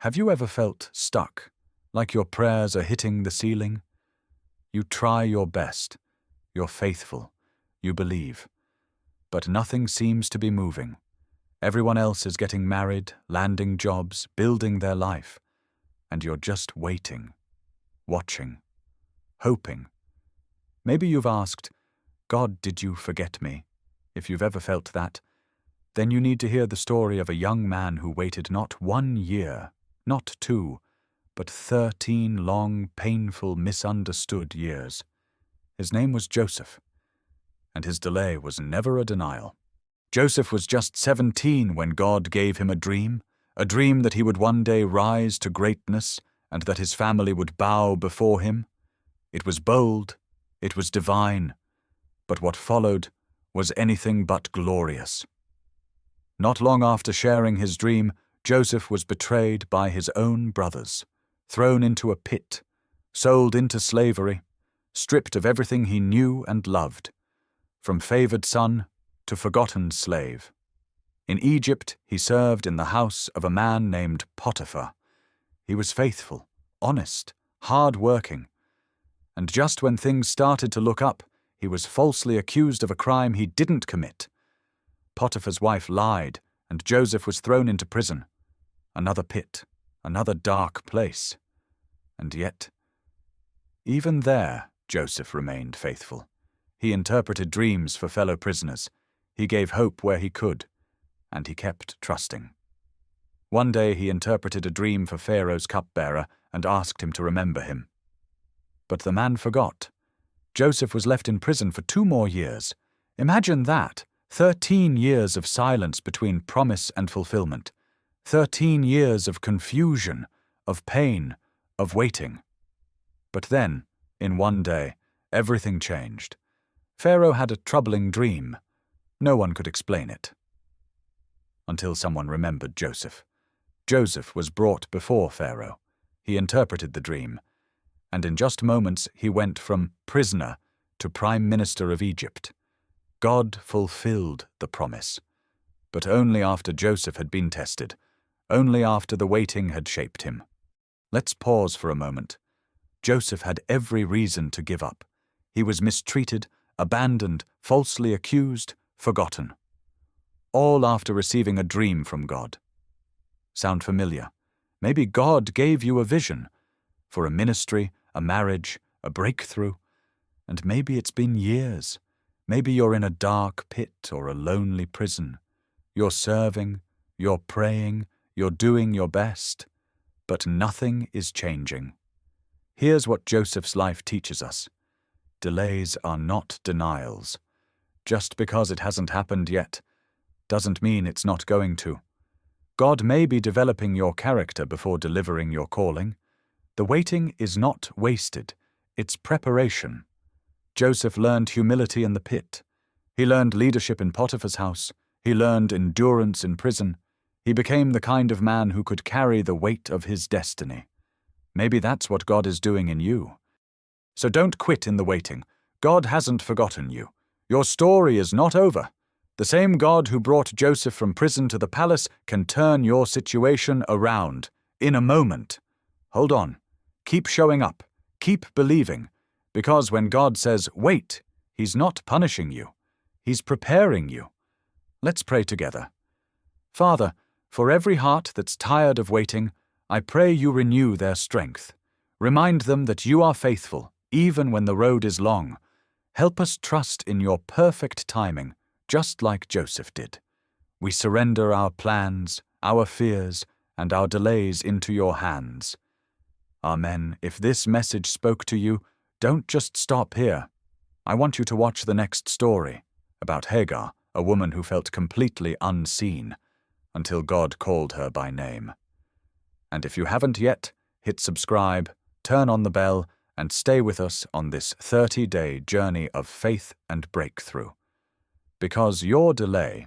Have you ever felt stuck, like your prayers are hitting the ceiling? You try your best, you're faithful, you believe, but nothing seems to be moving. Everyone else is getting married, landing jobs, building their life, and you're just waiting, watching, hoping. Maybe you've asked, God, did you forget me? If you've ever felt that, then you need to hear the story of a young man who waited not 1 year, not 2, but 13 long, painful, misunderstood years. His name was Joseph, and his delay was never a denial. Joseph was just 17 when God gave him a dream that he would one day rise to greatness and that his family would bow before him. It was bold, it was divine, but what followed was anything but glorious. Not long after sharing his dream, Joseph was betrayed by his own brothers, thrown into a pit, sold into slavery, stripped of everything he knew and loved, from favored son to forgotten slave. In Egypt, he served in the house of a man named Potiphar. He was faithful, honest, hard-working, and just when things started to look up, he was falsely accused of a crime he didn't commit. Potiphar's wife lied, and Joseph was thrown into prison. Another pit, another dark place. And yet, even there, Joseph remained faithful. He interpreted dreams for fellow prisoners. He gave hope where he could, and he kept trusting. One day he interpreted a dream for Pharaoh's cupbearer and asked him to remember him. But the man forgot. Joseph was left in prison for 2 more years. Imagine that, 13 years of silence between promise and fulfillment. 13 years of confusion, of pain, of waiting. But then, in one day, everything changed. Pharaoh had a troubling dream. No one could explain it. Until someone remembered Joseph. Joseph was brought before Pharaoh. He interpreted the dream, and in just moments he went from prisoner to Prime Minister of Egypt. God fulfilled the promise, but only after Joseph had been tested, only after the waiting had shaped him. Let's pause for a moment. Joseph had every reason to give up. He was mistreated, abandoned, falsely accused, forgotten. All after receiving a dream from God. Sound familiar? Maybe God gave you a vision for a ministry, a marriage, a breakthrough, and maybe it's been years. Maybe you're in a dark pit or a lonely prison. You're serving, you're praying, you're doing your best, but nothing is changing. Here's what Joseph's life teaches us. Delays are not denials. Just because it hasn't happened yet doesn't mean it's not going to. God may be developing your character before delivering your calling. The waiting is not wasted, it's preparation. Joseph learned humility in the pit. He learned leadership in Potiphar's house. He learned endurance in prison. He became the kind of man who could carry the weight of his destiny. Maybe that's what God is doing in you. So don't quit in the waiting. God hasn't forgotten you. Your story is not over. The same God who brought Joseph from prison to the palace can turn your situation around in a moment. Hold on. Keep showing up. Keep believing. Because when God says, wait, He's not punishing you. He's preparing you. Let's pray together. Father, for every heart that's tired of waiting, I pray you renew their strength. Remind them that you are faithful, even when the road is long. Help us trust in your perfect timing, just like Joseph did. We surrender our plans, our fears, and our delays into your hands. Amen. If this message spoke to you, don't just stop here. I want you to watch the next story about Hagar, a woman who felt completely unseen until God called her by name. And if you haven't yet, hit subscribe, turn on the bell, and stay with us on this 30-day journey of faith and breakthrough. Because your delay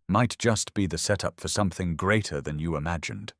might just be the setup for something greater than you imagined.